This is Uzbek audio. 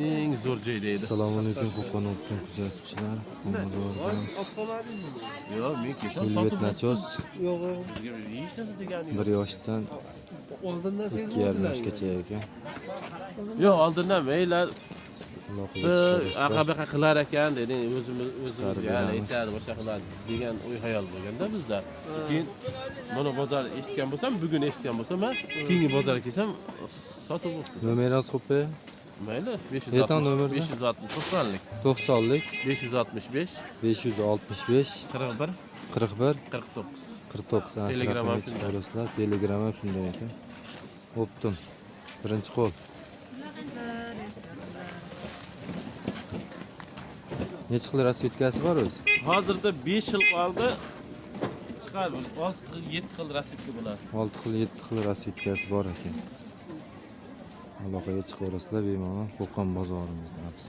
eng zo'r joy deydi. Assalomu alaykum Qo'qon o'tgan kuzatuvchilar. Yo'q, men kecham Milvet nachos Yo'q. 1 yoshdan Oldindan 2,5 yoshgacha ekan. Yo'q, oldindan maylar Aloqaga chiqishda aqabaqa qilar ekan dedi, o'zimizga Tarbiyalamiz. aytadi, boshqa qiladi degan o'y hayol bo'lganda bizda. Keyin mana bozor eshitgan bo'lsam, bugun eshitgan bo'lsam, men keyingi bozorga kelsam sotib o'tdim. Nomerangiz qo'pay? Mayli, Aytan nomerni. 560 90lik, 90lik 565 565 41 41 49. 49 ana shu Telegram raqamga ham shunday. chiqarasizlar. Telegram ham shunday ekan. O'pdim. Birinchi qo'l. Necha xil rasvetkasi bor o'zi? Hozirda 5 yil qoldi. Chiqar 6 xil, 7 xil rasvetka bo'ladi. 6 xil, 7 xil rasvetkasi bor ekan. Aloqaga chiqaverasizlar bemalol Qo'qon bozorimizda biz.